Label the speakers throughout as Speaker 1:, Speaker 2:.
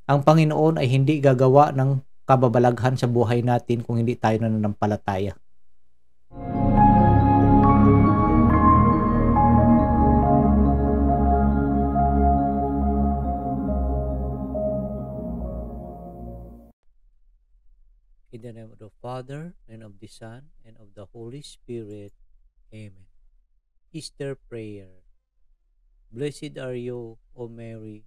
Speaker 1: Ang Panginoon ay hindi gagawa ng kababalaghan sa buhay natin kung hindi tayo nananampalataya. In the name of the Father, and of the Son, and of the Holy Spirit. Amen. Easter Prayer. Blessed are you, O Mary,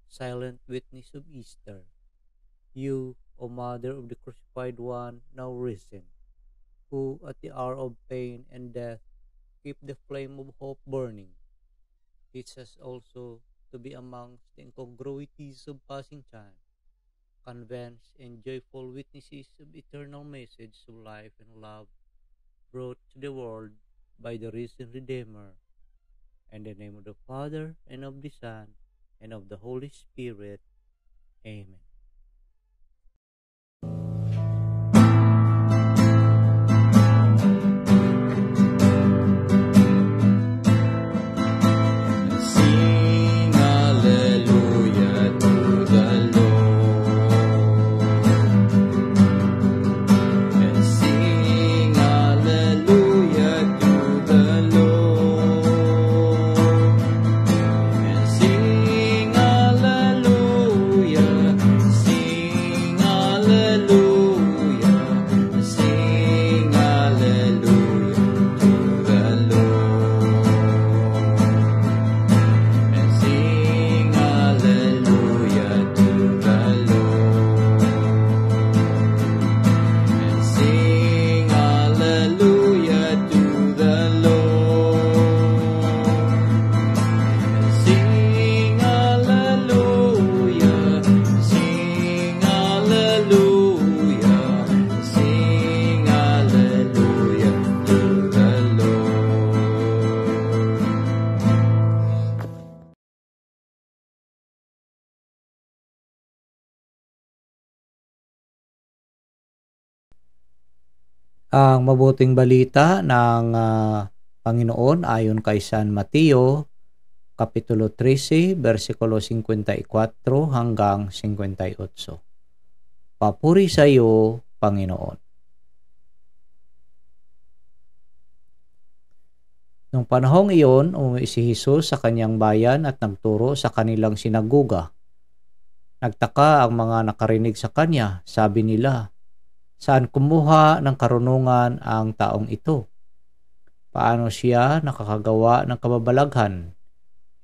Speaker 1: silent witness of Easter. You, O Mother of the Crucified One, now risen, who at the hour of pain and death keep the flame of hope burning. Teach us also to be amongst the incongruities of passing time, convinced and joyful witnesses of eternal message of life and love brought to the world by the risen Redeemer. In the name of the Father, and of the Son, and of the Holy Spirit. Amen.
Speaker 2: Sing hallelujah to the Lord, and sing hallelujah to the Lord, and sing hallelujah, sing hallelujah, sing hallelujah to the Lord. And sing hallelujah to the Lord. And sing hallelujah to the Lord. And sing hallelujah, sing hallelujah, sing hallelujah to the Lord.
Speaker 1: Ang mabuting balita ng Panginoon ayon kay San Mateo, Kapitulo 13, versikulo 54 hanggang 58. Papuri sa iyo, Panginoon. Nung panahong iyon, umuwi si Jesus sa kanyang bayan at nagturo sa kanilang sinaguga. Nagtaka ang mga nakarinig sa kanya. Sabi nila, saan kumuha ng karunungan ang taong ito? Paano siya nakakagawa ng kababalaghan?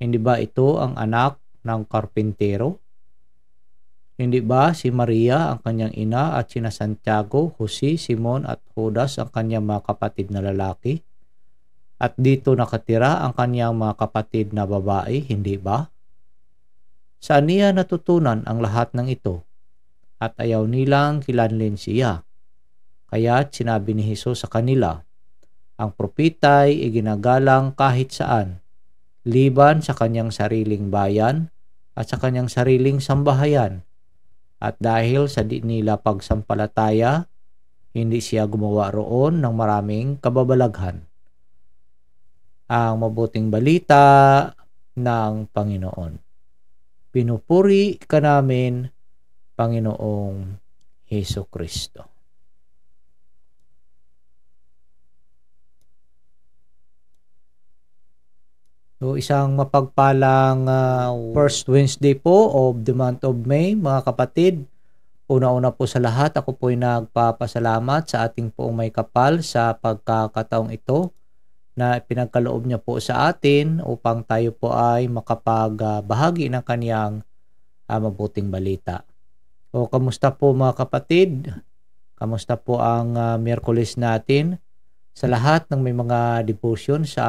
Speaker 1: Hindi ba ito ang anak ng karpintero? Hindi ba si Maria ang kanyang ina at sina Santiago, Jose, Simon at Judas ang kanyang mga kapatid na lalaki? At dito nakatira ang kanyang mga kapatid na babae, hindi ba? Saan niya natutunan ang lahat ng ito? At ayaw nilang kilanlin siya. Kaya sinabi ni Jesus sa kanila, ang propeta ay iginagalang kahit saan, liban sa kanyang sariling bayan at sa kanyang sariling sambahayan. At dahil sa di nila pagsampalataya, hindi siya gumawa roon ng maraming kababalaghan. Ang mabuting balita ng Panginoon. Pinupuri ka namin, Panginoong Hesus Kristo. So, isang mapagpalang first Wednesday po of the month of May, mga kapatid. Una-una po sa lahat, ako po ay nagpapasalamat sa ating poong may kapal sa pagkakataong ito na pinagkaloob niya po sa atin upang tayo po ay makapagbahagi ng kaniyang mabuting balita. So, kamusta po mga kapatid? Kamusta po ang Miyerkules natin? Sa lahat ng may mga devotion sa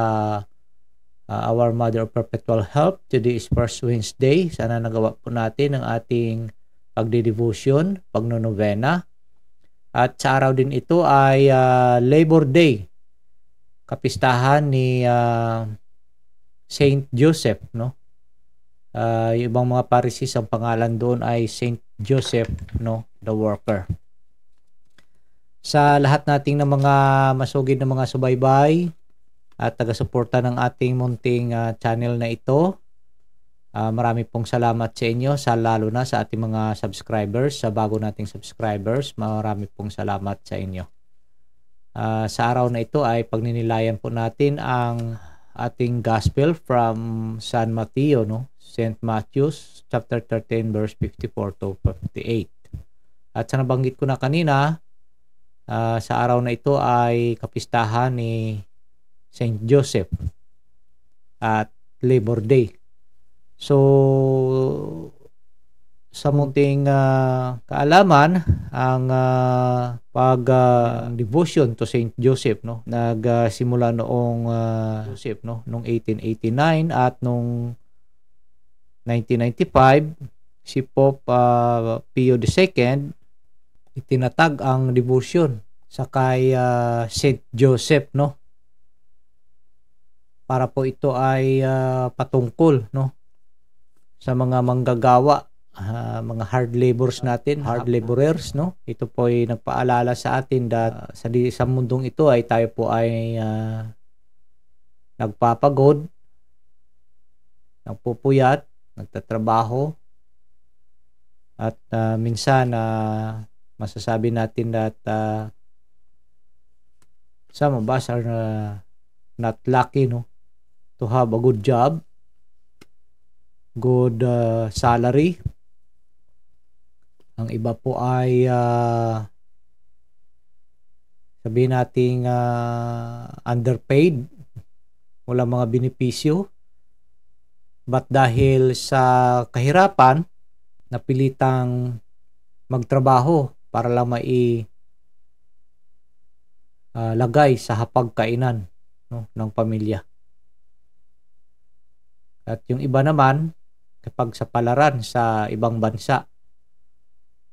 Speaker 1: Our Mother of Perpetual Help, today is first Wednesday. Sana nagawa po natin ang ating pagde-devotion, pagnonovena. At sa araw din ito ay Labor Day, kapistahan ni Saint Joseph, no? Yung ibang mga parishes, ang pangalan doon ay Saint Joseph, no, the worker. Sa lahat nating ng mga masugid na mga subaybay at taga-suporta ng ating munting channel na ito, Marami pong salamat sa inyo, lalo na sa ating mga subscribers, sa bago nating subscribers. Marami pong salamat sa inyo. Sa araw na ito ay pagninilayan po natin ang ating gospel from San Mateo, St. Matthew chapter 13 verse 54 to 58. At sa nabanggit ko na kanina, sa araw na ito ay kapistahan ni St. Joseph at Labor Day. So, sa munting kaalaman, ang devotion to St. Joseph, nagsimula noong Joseph, noong 1889, at noong 1995, si Pope Pio II itinatag ang devotion sa kay St. Joseph, para po ito ay patungkol, sa mga manggagawa, mga hard laborers natin, hard laborers, Ito po ay nagpaalala sa atin that sa mundong ito ay tayo po ay nagpapagod, nagpupuyat, nagtatrabaho, at minsan masasabi natin that some of us are not lucky, to have a good job, good salary. Ang iba po ay sabihin nating underpaid, walang mga benepisyo, but dahil sa kahirapan napilitang magtrabaho para lang lagay sa hapagkainan, ng pamilya. At yung iba naman, kapag sa palaran sa ibang bansa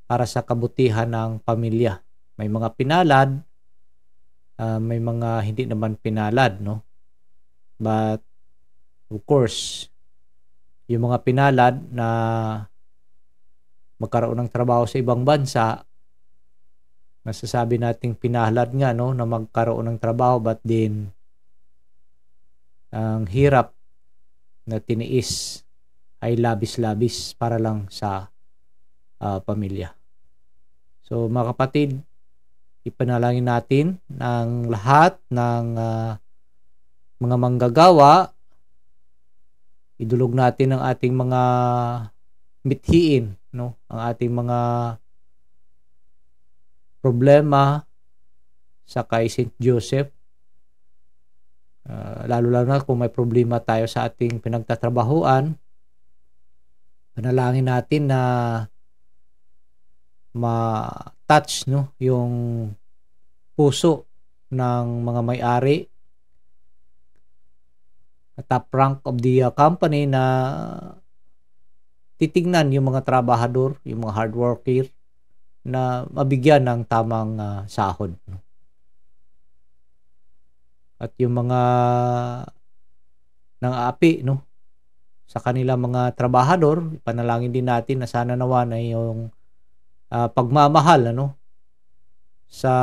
Speaker 1: para sa kabutihan ng pamilya. May mga pinalad, may mga hindi naman pinalad, But of course, yung mga pinalad na magkaroon ng trabaho sa ibang bansa, masasabi nating pinalad nga, na magkaroon ng trabaho, but din ang hirap na tiniis ay labis-labis para lang sa pamilya. So mga kapatid, ipanalangin natin ng lahat ng mga manggagawa, idulog natin ang ating mga mithiin, ang ating mga problema sa kay St. Joseph. Lalo na kung may problema tayo sa ating pinagtatrabahuan, panalangin natin na ma-touch, yung puso ng mga may-ari, top rank of the company, na titignan yung mga trabahador, yung mga hard worker, na mabigyan ng tamang sahod. At yung mga nang-aapi, sa kanila mga trabahador, panalangin din natin na sana nawa na yung pagmamahal, sa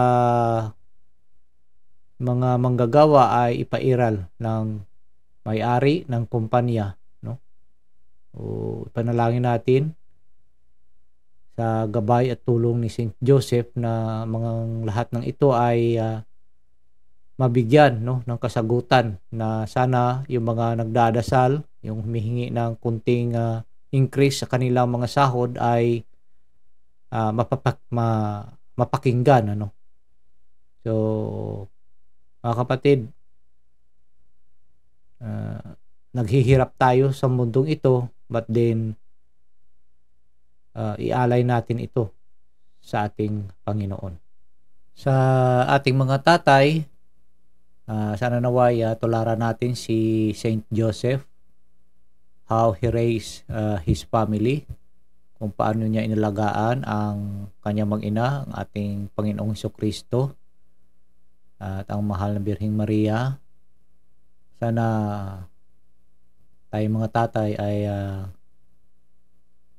Speaker 1: mga manggagawa ay ipairal ng may-ari ng kumpanya, O panalangin natin sa gabay at tulong ni St. Joseph na mga lahat ng ito ay mabigyan, ng kasagutan, na sana yung mga nagdadasal, yung humihingi ng kunting increase sa kanilang mga sahod ay mapakinggan, So mga kapatid, naghihirap tayo sa mundong ito, but then ialay natin ito sa ating Panginoon. Sa ating mga tatay, sana naway tularan natin si St. Joseph, how he raised his family, kung paano niya inalagaan ang kanyang mag-ina, ang ating Panginoong Jesucristo, at ang mahal na Birheng Maria. Sana tayong mga tatay ay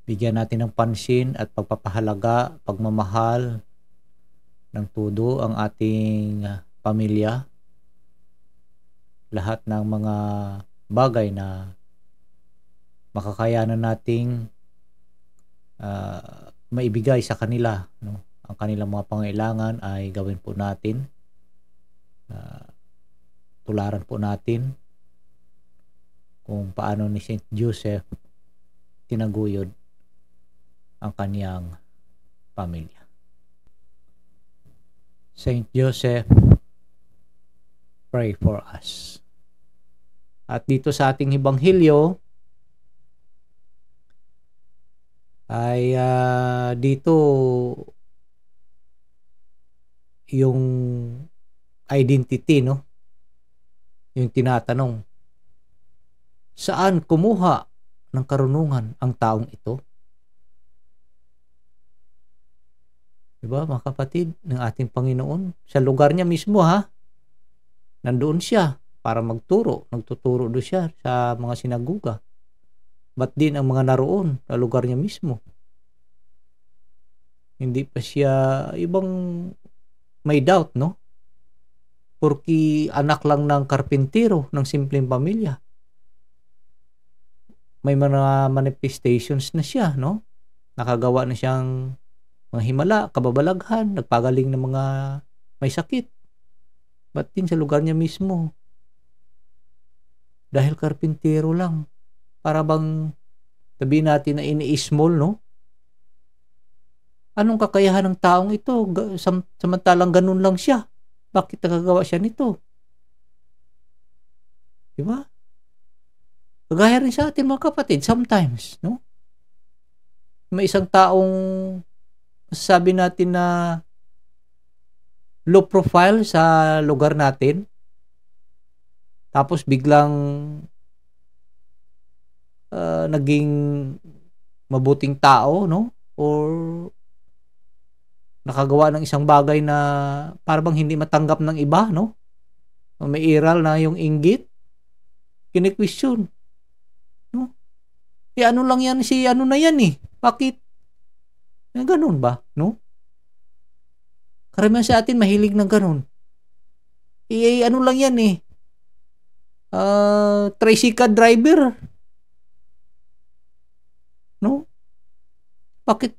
Speaker 1: bigyan natin ng pansin at pagpapahalaga, pagmamahal ng todo ang ating pamilya. Lahat ng mga bagay na makakayanan nating maibigay sa kanila, no? Ang kanilang mga pangailangan ay gawin po natin. Tularan po natin kung paano ni Saint Joseph tinaguyod ang kaniyang pamilya. Saint Joseph, pray for us. At dito sa ating Ebanghelyo ay dito yung identity, no? Yung tinatanong, saan kumuha ng karunungan ang taong ito? Diba, mga kapatid, ng ating Panginoon, sa lugar niya mismo, nandoon siya para magturo. Nagtuturo doon siya sa mga sinaguga. Ba't din ang mga naroon sa lugar niya mismo? Hindi pa siya ibang may doubt, no? Porque anak lang ng karpintero ng simpleng pamilya. May mga manifestations na siya, no? Nakagawa na siyang mga himala, kababalaghan, nagpagaling ng mga may sakit. Ba't din sa lugar niya mismo? Dahil karpintero lang. Para bang sabihin natin na ini-small, no? Anong kakayahan ng taong ito? Samantalang ganun lang siya. Bakit nakagawa siya nito? Diba? Kagaya rin sa atin mga kapatid, sometimes, no? May isang taong masasabi natin na low profile sa lugar natin. Tapos biglang naging mabuting tao, no? Or nakagawa ng isang bagay na parang hindi matanggap ng iba, no? May iral na yung inggit, kini-question, no? Ano lang yan, ano na yan eh. Bakit? Ganun ba, no? Karamihan sa atin mahilig ng ganun. Ano lang yan eh. Tricycle driver. No? Bakit?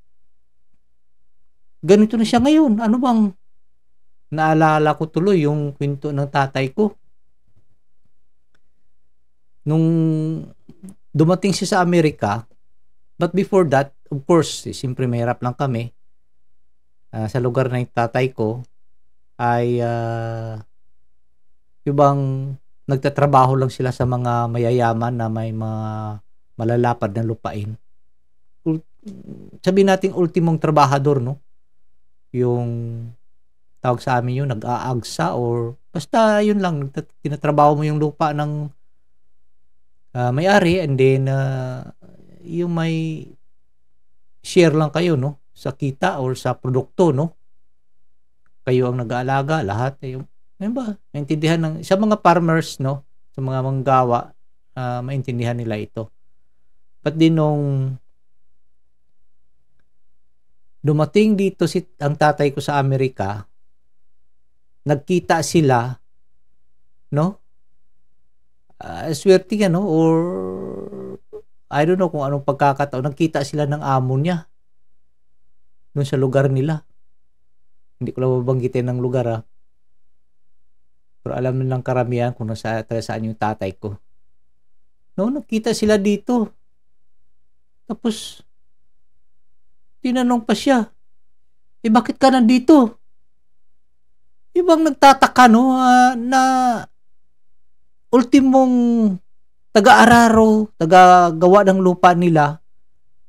Speaker 1: Ganito na siya ngayon. Ano bang naalala ko tuloy yung kwento ng tatay ko. Nung dumating siya sa Amerika, but before that, of course, siyempre mahirap lang kami. Sa lugar ng tatay ko ay ibang nagtatrabaho lang sila sa mga mayayaman na may mga malalapad na lupain. Sabihin natin ultimong trabahador, no? Yung tawag sa amin yun, nag-aagsa or basta yun lang, tinatrabaho mo yung lupa ng may-ari and then yung may share lang kayo, no? Sa kita or sa produkto, no? Kayo ang nag-aalaga, lahat. Ano ba? Maintindihan ng, sa mga farmers, no? Sa mga manggawa, maintindihan nila ito. But din nung dumating dito ang tatay ko sa Amerika, nagkita sila, no? Swerte no? Or I don't know kung anong pagkakataon, nagkita sila ng amo niya doon sa lugar nila. Hindi ko lang babanggitin ng lugar, pero alam nilang karamihan kung saan yung tatay ko. No, nagkita sila dito. Tapos tinanong pa siya, bakit ka nandito? Ibang nagtataka, no, na ultimong taga-araro, taga-gawa ng lupa nila,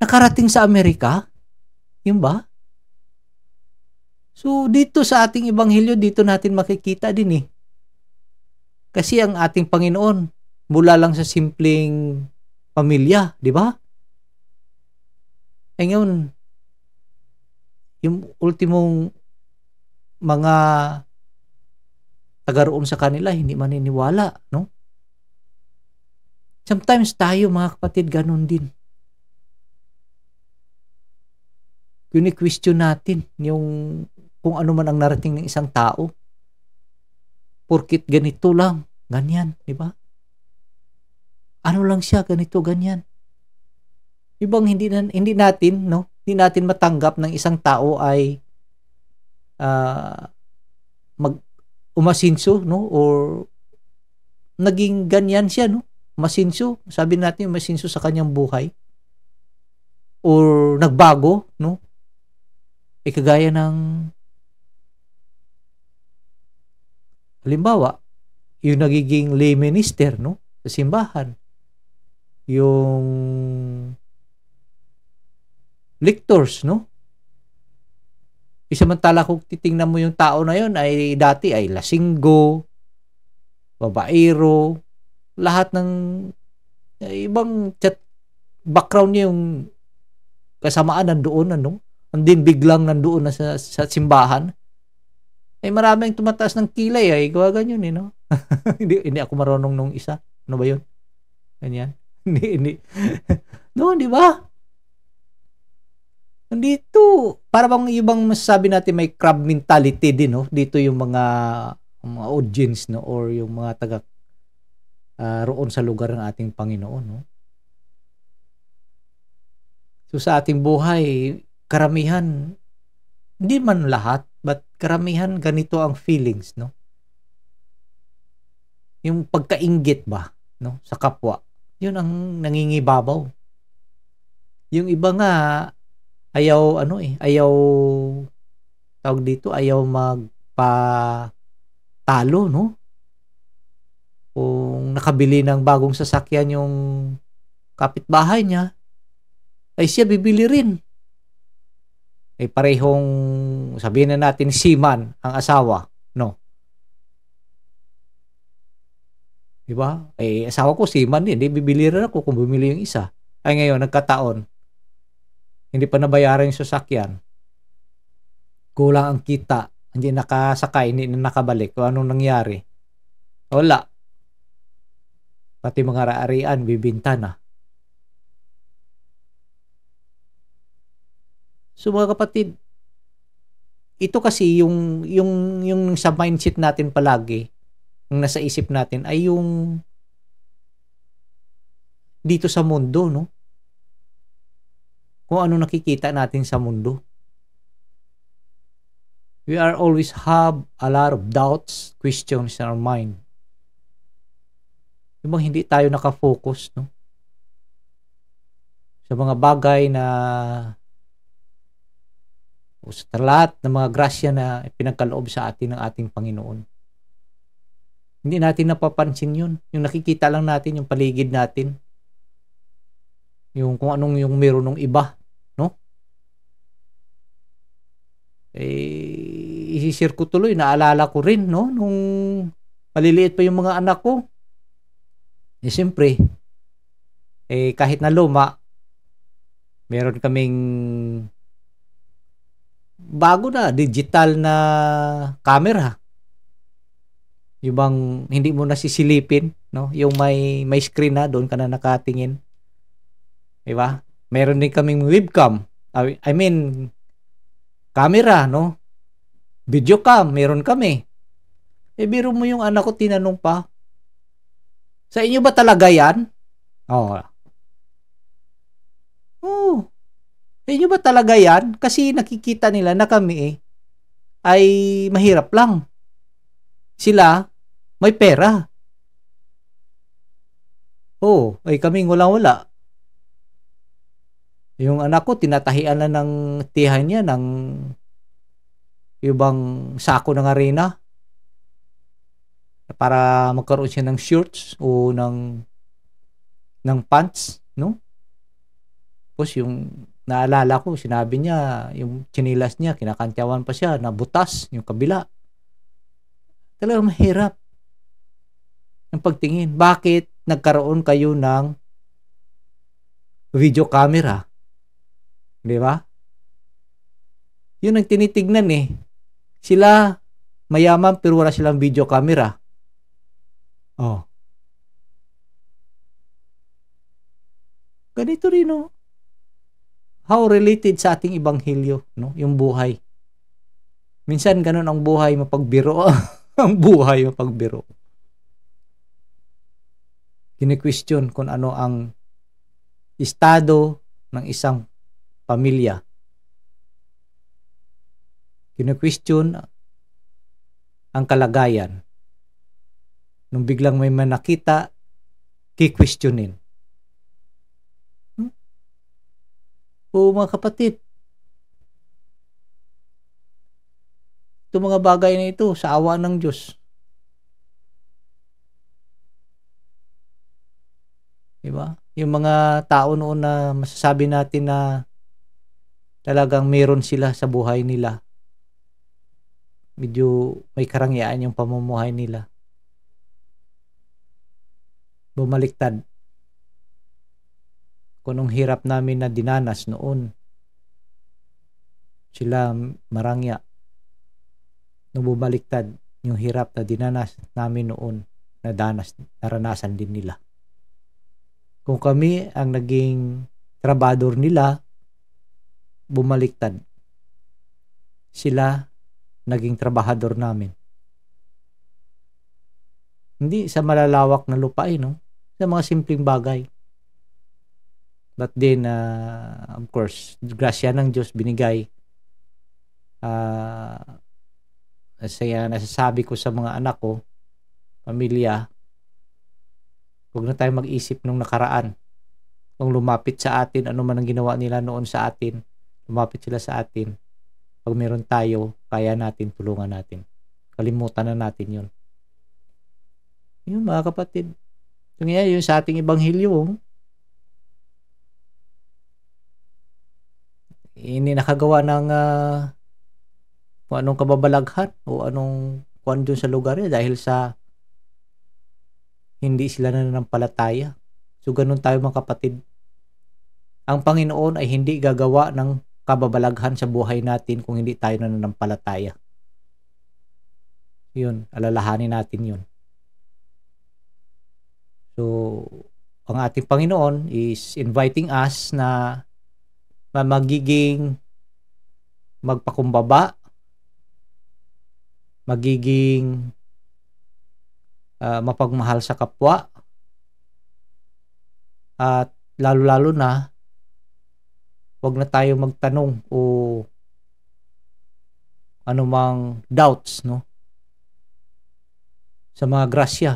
Speaker 1: nakarating sa Amerika. Yun ba? So, dito sa ating Ebanghelyo, dito natin makikita din eh. Kasi ang ating Panginoon, mula lang sa simpleng pamilya, di ba? Ngayon, yung ultimong mga taga-roon sa kanila, hindi maniniwala, no? Sometimes tayo, mga kapatid, ganun din. Kuni-question natin yung kung ano man ang narating ng isang tao. Porkit ganito lang, ganyan, di ba? Ano lang siya, ganito, ganyan. Ibang hindi natin, no? Hindi natin matanggap ng isang tao ay mag umasinso, no? Or naging ganyan siya, no? Masinso, sabi natin masinso sa kanyang buhay or nagbago, no? Kagaya ng halimbawa, yung nagiging lay minister, no? Sa simbahan. Yung lectors, no? Samantala kung titingnan mo yung tao na yun ay dati ay lasinggo, babaero, lahat ng ibang background niya yung kasamaan nandoon, ano? Andin biglang nandoon na sa simbahan. Maraming tumataas ng kilay ay gawa ganyan, no? hindi ako marunong nung isa. Ano ba yun? Ganyan. hindi. No, di ba? Dito, para bang ibang masasabi natin may crab mentality din, no? Dito yung mga audience, no? Or yung mga taga roon sa lugar ng ating Panginoon, no? So sa ating buhay, karamihan, hindi man lahat, but karamihan ganito ang feelings, no? Yung pagkainggit ba, no? Sa kapwa. Yun ang nangingibabaw. Yung iba nga, ayaw tawag dito, ayaw magpatalo, no? Kung nakabili ng bagong sasakyan yung kapitbahay niya, ay siya bibili rin. Parehong, sabihin na natin, seaman ang asawa, no? Diba? Asawa ko seaman din, bibili rin ako kung bumili yung isa. Ay ngayon, nagkataon, hindi pa nabayaran yung sasakyan. Kulang ang kita. Hindi nakasakay, hindi na nakabalik. Kung anong nangyari? Wala. Pati mga ari-arian, bibinta na. So mga kapatid, ito kasi yung sa mindset natin palagi, yung nasa isip natin ay yung dito sa mundo, no? Kung ano nakikita natin sa mundo. We are always have a lot of doubts, questions in our mind. Yung bang hindi tayo nakafocus, no? Sa mga bagay na o sa lahat ng mga grasya na pinagkaloob sa atin ng ating Panginoon. Hindi natin napapansin yun. Yung nakikita lang natin, yung paligid natin. Yung kung anong yung meron ng iba. No? Isisir ko tuloy, naalala ko rin, no? Nung maliliit pa yung mga anak ko. Siyempre, kahit na luma, meron kaming bago na, digital na camera. Yung bang hindi mo nasisilipin, no? Yung may screen na, doon ka na nakatingin. Diba? Meron din kaming webcam. I mean, camera, no? Video cam, meron kami. Biro mo yung anak ko, tinanong pa, sa inyo ba talaga yan? Oh. Sa inyo ba talaga yan? Kasi nakikita nila na kami ay mahirap lang. Sila, may pera. Ay kaming wala-wala. Yung anak ko, tinatahian na ng tihan niya ng ibang sako ng arena para magkaroon siya ng shorts o ng pants, no? Tapos yung naalala ko, sinabi niya, yung chinilas niya, kinakantyawan pa siya, nabutas yung kabila. Talagang mahirap yung pagtingin. Bakit nagkaroon kayo ng video camera? Di ba? Yun ang tinitignan Sila mayaman pero wala silang video camera. Ganito rin, no? How related sa ating ebanghelyo, no? Yung buhay. Minsan ganun ang buhay, mapagbiro. Ang buhay, mapagbiro. Kini-question kung ano ang estado ng isang pamilya. Kino-question ang kalagayan. Nung biglang may manakita, ki-questionin. O mga kapatid, itong mga bagay na ito sa awa ng Diyos. Diba? Yung mga tao noon na masasabi natin na talagang meron sila sa buhay nila. Medyo may karangyaan yung pamumuhay nila. Bumaliktad. Kung anong hirap namin na dinanas noon, sila marangya. Nung bumaliktad, yung hirap na dinanas namin noon, naranasan din nila. Kung kami ang naging trabador nila, bumaliktad. Sila naging trabahador namin. Hindi sa malalawak na lupain, no? Sa mga simpleng bagay. But then, of course, grasya ng Diyos binigay. Nasasabi ko sa mga anak ko, pamilya, huwag na tayo mag-isip nung nakaraan. Kung lumapit sa atin, ano man ang ginawa nila noon sa atin, lumapit sila sa atin. Pag meron tayo, kaya natin, tulungan natin. Kalimutan na natin yun. Yun mga kapatid. Yun sa ating Ebanghelyo, hindi nakagawa ng kung anong kababalaghan o anong kuwan dun sa lugar dahil sa hindi sila nananampalataya. So ganun tayo mga kapatid. Ang Panginoon ay hindi gagawa ng kababalaghan sa buhay natin kung hindi tayo nananampalataya. Yun, alalahanin natin yun. So, ang ating Panginoon is inviting us na magiging magpakumbaba, magiging mapagmahal sa kapwa, at lalo-lalo na wag na tayo magtanong o anumang doubts, no, sa mga grasya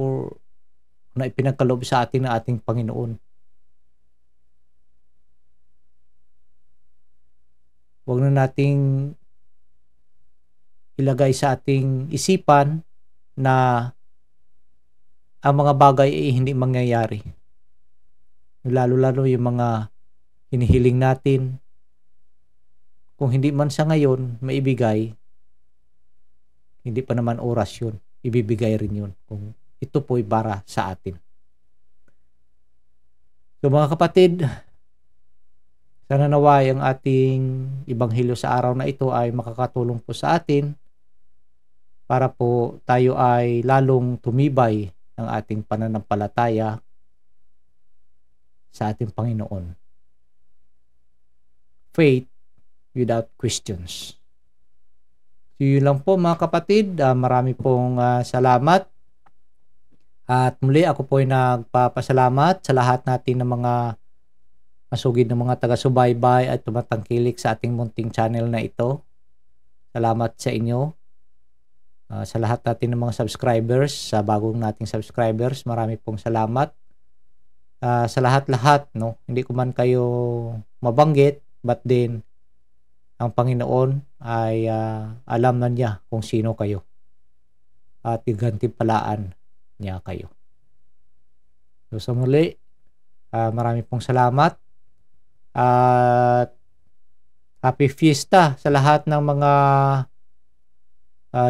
Speaker 1: o na ipinagkaloob sa atin ng ating Panginoon. Wag na nating ilagay sa ating isipan na ang mga bagay ay hindi mangyayari. Lalo-lalo yung mga hinihiling natin. Kung hindi man sa ngayon maibigay, hindi pa naman oras yun. Ibibigay rin yun kung ito po'y para sa atin. So mga kapatid, sana naway ang ating Ebanghelyo sa araw na ito ay makakatulong po sa atin para po tayo ay lalong tumibay ng ating pananampalataya sa ating Panginoon. Faith without questions. So yun lang po mga kapatid. Marami pong salamat. At muli ako po ay nagpapasalamat sa lahat natin ng mga masugid ng mga taga-subaybay at tumatangkilik sa ating munting channel na ito. Salamat sa inyo. Sa lahat natin ng mga subscribers, sa bagong nating subscribers, marami pong salamat. Sa lahat-lahat, no, hindi ko man kayo mabanggit, but then ang Panginoon ay alam na niya kung sino kayo at igantimpalaan niya kayo. So sa muli, marami pong salamat at happy fiesta sa lahat ng mga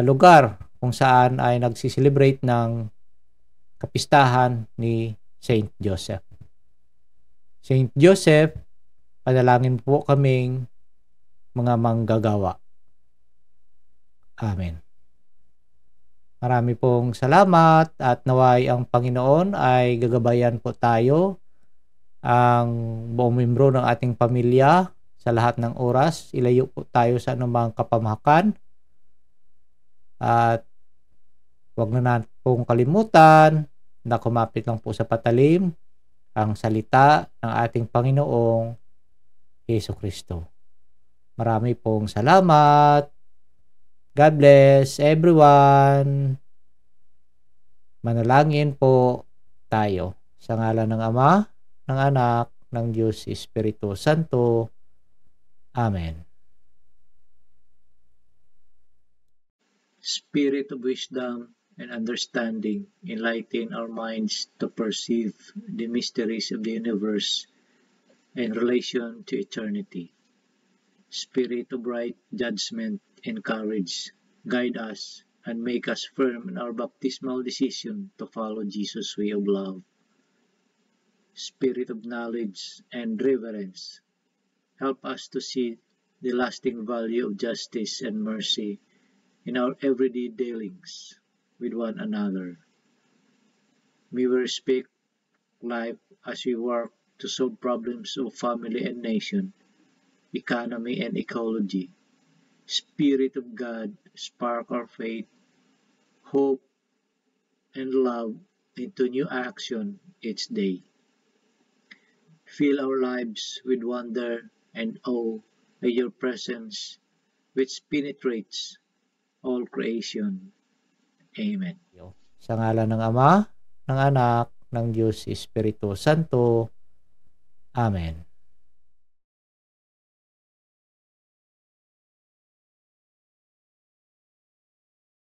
Speaker 1: lugar kung saan ay nagsiselebrate ng kapistahan ni Saint Joseph. Saint Joseph, panalangin po kaming mga manggagawa. Amen. Marami pong salamat at naway ang Panginoon ay gagabayan po tayo, ang buong membro ng ating pamilya sa lahat ng oras. Ilayo po tayo sa anumang kapamahakan at huwag na natin pong kalimutan na kumapit lang po sa patalim ang salita ng ating Panginoong Jesucristo. Marami pong salamat. God bless everyone. Manalangin po tayo. Sa ngalan ng Ama, ng Anak, ng Diyos Espiritu Santo. Amen.
Speaker 2: Spirit of wisdom and understanding, enlighten our minds to perceive the mysteries of the universe in relation to eternity. Spirit of right judgment and courage, guide us and make us firm in our baptismal decision to follow Jesus' way of love. Spirit of knowledge and reverence, help us to see the lasting value of justice and mercy in our everyday dealings with one another. May we respect life as we work to solve problems of family and nation, economy and ecology. Spirit of God, spark our faith, hope, and love into new action each day. Fill our lives with wonder and awe by your presence, which penetrates all creation. Amen.
Speaker 1: Sa ngalan ng Ama, ng Anak, ng Diyos Espiritu Santo. Amen.